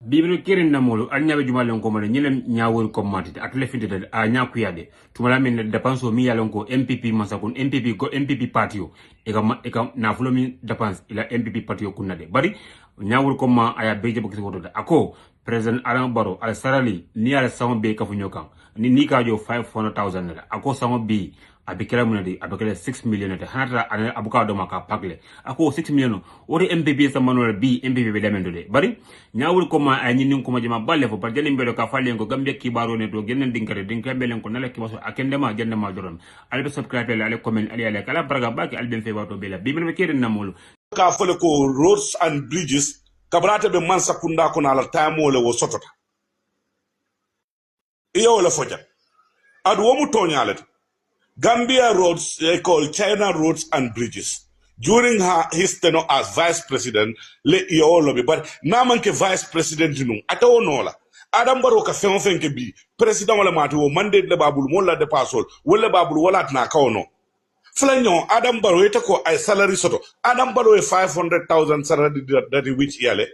Bibino kirin namolo anyabe jumalon ko mane nyilem Nyawuru Komma at lefinte a nyakuyade tumala min dépense mi yalon ko NPP masakun NPP ko NPP party eka na fulo mi dépense ila NPP party kunade bari Nyawuru Komma aya beje bokisi woto ako president Adama Barrow al sarali ni ala sama be kafu nyokan ni ka jo 500,000 nada ako sama bi abikela munadi abikela 6 million nada hanata abuka do maka pakle ako 6 million ori MPP sa manuel bi MPP be lamendo de bari Nyawuru Komma ay nyinin ko majima balle fo par jeni mbelo ka falle ko Gambia Kibaaro ne to genen dinkare dinkambe len ko nala kibaso akendema jendema joron albe subscribe ale comment ale kala braga baki albe fe wato bela bi men kere namolo ka fole ko roads and bridges kabrata be man sakunda ko na la tamo le wo sotota iyo la foja adu wo mu tonyalete Gambia roads they call China roads and bridges during his tenure as vice president le iyo be but na manke vice president nu atawo nola Adam Barrow ka fenke bi president wala mati wo mandate le babul mo la de pasol wala babul wala na kawono Flanyon, Adam Barrow, a salary soto. Adam Barrow a 500,000 salary that he which yearly.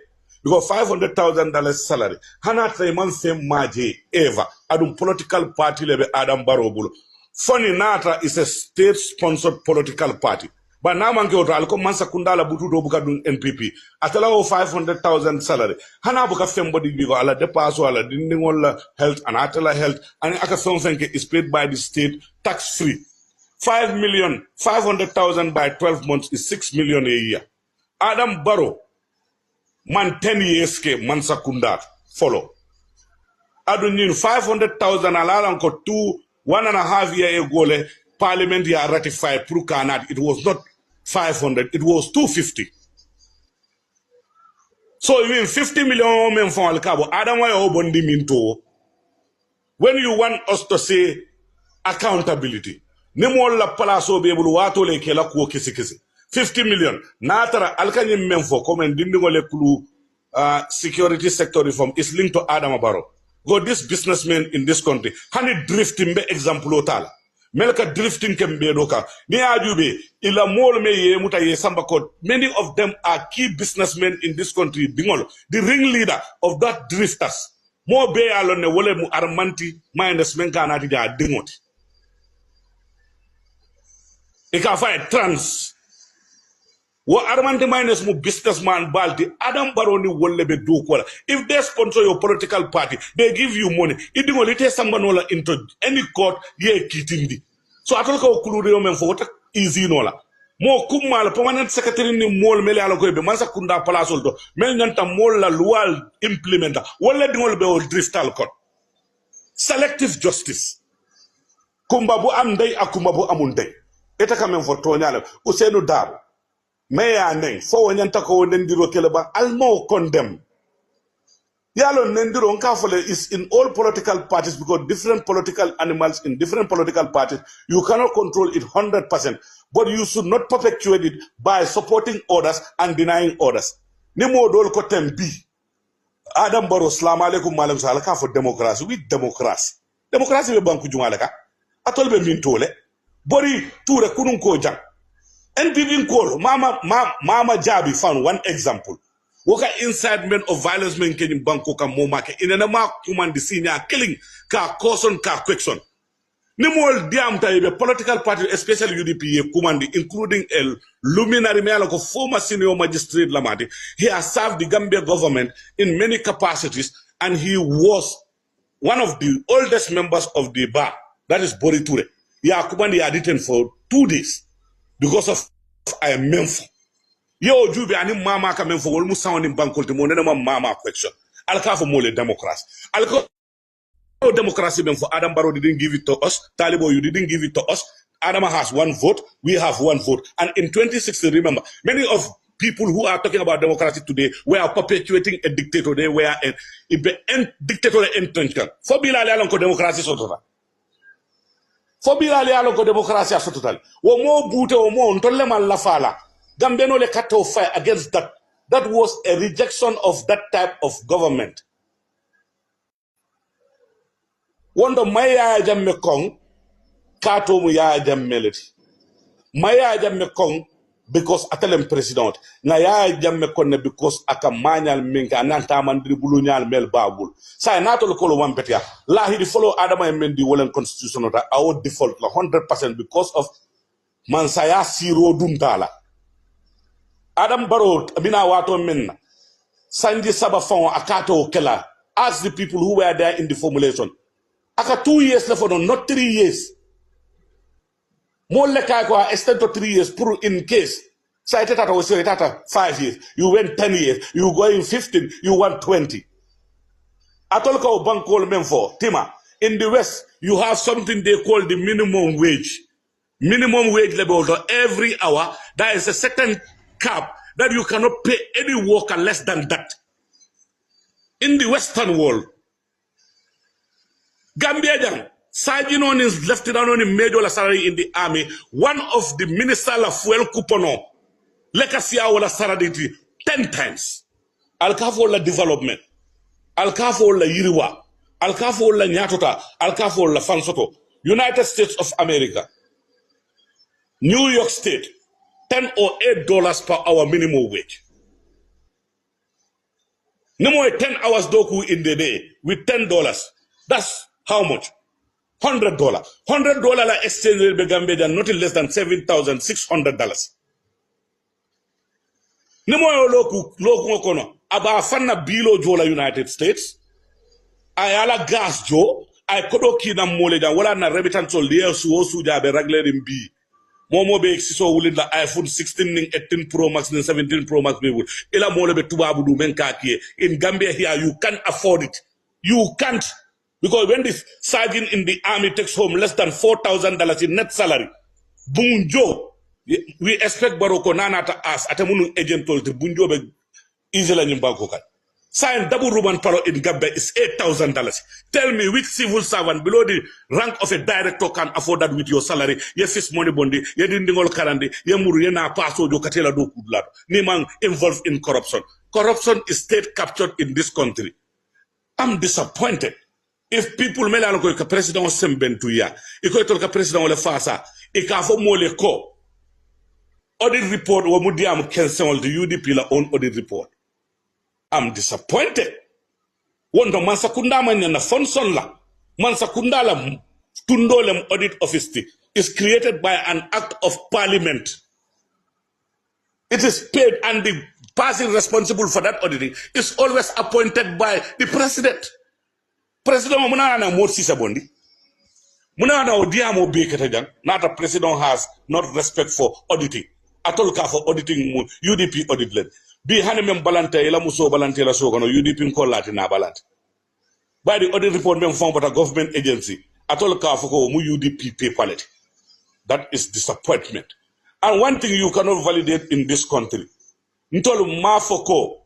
Because $500,000 salary. Hana Trayman same maji ever. Adum political party lebe Adam Barrow bulu. Funny Natra is a state-sponsored political party. But now man kyo alko mansa kundala butu do buka dun NPP. Atala o 500,000 salary. Hana buka femebody bigo ala depaso ala dindingola health and atala health and aka something is paid by the state tax-free. 500,000 by 12 months is 6 million a year. Adam Barrow, man 10 years ke man sakunda follow. Adunin 500,000 alalan ko 1.5 year ago le parliament ya ratify pro kanat. It was not 500, it was 250. So even 50 million men from Al-Cabo, Adam wa obondi minto. When you want us to say accountability, Nimol la palaso be able wato le kela kuo kisi 50 million natara alkanye memfo come ndingo le kulu security sector reform is linked to Adama Barrow. Go this businessman in this country hani drifting be example otala melka drifting kembe doka ni ajube ila mol me ye muta ye samba code. Many of them are key businessmen in this country dingolo the ringleader of that drifters mo be alone wole mu armanti minus menka nati ja dingoti. Ika fight trans. What Armand minus mu businessman balti Adam Barrow ni wolle be do kola. If they sponsor your political party, they give you money. It dingo lite sambanola into any court ye kitindi. So atolka okulude yo men for what easy nola. Mo kumal permanent secretary ni mol mele ala ko be mansa kunda palasol do. Mel nyanta mol la loi implementa. Wolle dingo be o driftal court. Selective justice. Kumbabu amday akumbabu amunday. Eta kamen for tonyala usenu daru meya neng fo wonyanta ko ndiro keleba almo condemn yalo nendiro nkafole is in all political parties because different political animals in different political parties you cannot control it 100% but you should not perpetuate it by supporting others and denying others nimo dol ko tembi Adam Barrow assalamu alaikum malam salaka for democracy with democracy be banku jumalaka atolbe mintole Bori ture kunun ko jang. NPP call mama Jabi found one example. Woka incitement of violence men kenyim banko ka momake inenema kuman the senior killing ka caution ka question. Nimol diam tayibe political party especially UDP ye kumandi including a luminary male of former senior magistrate Lamadi. He has served the Gambia government in many capacities and he was one of the oldest members of the bar. That is Bori Ture. Yeah, Kumandi are detained for 2 days because of I am Memphis. Yo, Jubi, I need Mama coming for almost sound in Banco to Mama question. I'll come for more democracy. I'll go democracy for Adam Barrow didn't give it to us. Talibo, you didn't give it to us. Adama has 1 vote. We have 1 vote. And in 2016, remember, many of people who are talking about democracy today were perpetuating a dictator. They were a dictatorial intention. For Bilal democracy so Fobila le aloko democracy total. Wo mo bute wo mo ntolle man la fala. Gambeno le kato fight against that. That was a rejection of that type of government. Wando maya jamme kong kato mu ya jamme leti. Maya jamme kong because atelem president nga ya jamme konne because aka manyal minka nanta mandri bulunyal mel babul say natol ko lo wampetia la he follow adama mendi wolen constitution ota our default la 100% because of mansaya siro duntala Adam Barrow bina wato menna sanji saba fon akato kela ask the people who were there in the formulation aka 2 years left for not 3 years more like I extend to 3 years pour in case so I tata was 5 years you went 10 years you go in 15 you want 20 atolka bank call men for tima in the west you have something they call the minimum wage level every hour there is a certain cap that you cannot pay any worker less than that in the western world Gambia Sergeant is lieutenant on major salary in the army. One of the minister of fuel coupono, lekasia wala salary 10 times. Alkafo la development, alkafo la yiriwa, alkafo la nyatota, alkafo la fansoto. United States of America, New York State, $10 or $8 per hour minimum wage. No more 10 hours doku in the day with $10. That's how much? $100. $100 la exchange rate be Gambia than nothing less than $7,600. Nimo loku kono aba fanna bilo jola United States ayala gas jo ay kodo ki na mole jan wala na rebitan sol liya su jabe raglerim bi momo be siso wulid la iPhone 16 ning 18 Pro Max ning 17 Pro Max be wul ila mole be tubabu du men ka ki in Gambia here you can't afford it you can't. Because when this sergeant in the army takes home less than $4,000 in net salary, bunjo, we expect Baroko Nana to ask at a munu agent told the bunjo be easily in Bangkok. Sign double Roman paro in Gambia is $8,000. Tell me which civil servant below the rank of a director can afford that with your salary? Ye fist money bondi, ye dindingol karandi, ye muru ye na paso jo katela do kudlado. Nimang involved in corruption. Corruption is state captured in this country. I'm disappointed. If people me la ko ka president sembentu ya iko to ka president wala fasa e ka fo mole ko audit report wo mudiam kensol the UDP la own audit report I'm disappointed wondo man sakunda man na fonson la man sakunda la tundolem audit office is created by an act of parliament. It is paid and the person responsible for that auditing is always appointed by the president. President muna na mo sisa bondi muna na odiamo be ketajan not a president has not respect for auditing atol ka for auditing UDP audit len bi hanem balante la muso balante la so kono UDP ko lati na balante by the audit report mem form but a government agency atol ka for ko mu UDP pay quality. That is disappointment. And one thing you cannot validate in this country ntol mafoko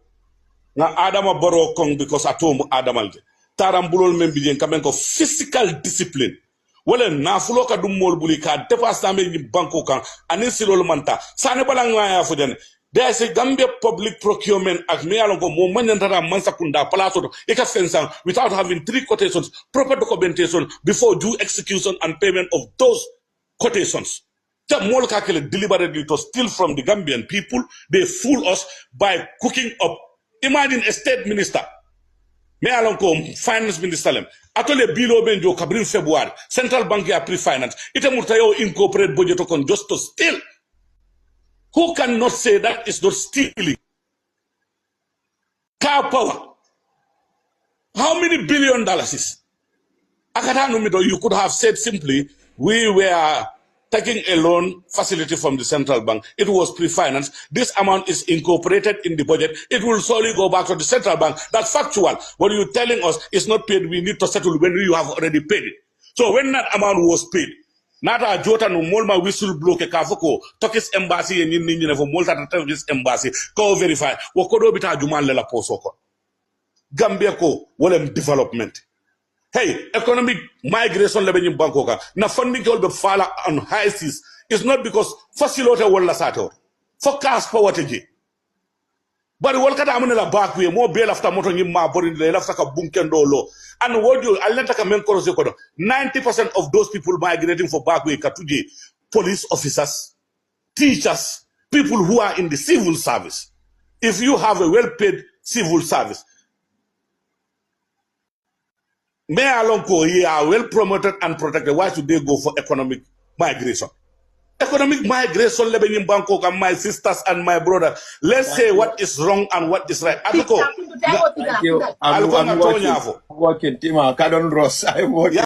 na Adama Barrow kong because atomu Adamalde tarambulol membijen kamen ko physical discipline wala na fulo ka dum mol buli ka dépassement ni banko kan anin silol manta sane balanga ya fuden there is a Gambia public procurement act me alon ko mo manantara mansakunda palaso e ka sensan without having 3 quotations proper documentation before due execution and payment of those quotations. The mol ka kele deliberately to steal from the Gambian people. They fool us by cooking up. Imagine a state minister me alon ko finance minister lem atole bilo benjo kabrin February central bank ya pre-finance ite murtayo incorporate budget kon just to steal. Who cannot say that is not stealing? Car power, how many $1 billion is akatanu mido? You could have said simply we were taking a loan facility from the central bank. It was pre-financed. This amount is incorporated in the budget. It will solely go back to the central bank. That's factual. What you're telling us is not paid. We need to settle when you have already paid it. So when that amount was paid, Nata Jota no molma whistle blow ke kafoko Turkish embassy and yin for Malta Turkish embassy ko verify wakodo bita juman lela posoko Gambia ko wolem development. Hey, economic migration level in Bangkok. Na funding will be fala on high seas. It's not because facilitate wala sato. Forecast power teji. But the world kata la back way more bail after motor ni ma borin le after ka bunkendo lo. And what you alenta ka men korose kodo. 90% of those people migrating for back way katuje police officers, teachers, people who are in the civil service. If you have a well-paid civil service, may alonko ye are well promoted and protected. Why should they go for economic migration? Economic migration, my sisters and my brother. Let's say what is wrong and what is right. Thank you. I'm working. I'm working. Tima, Kadon Ross. I'm working.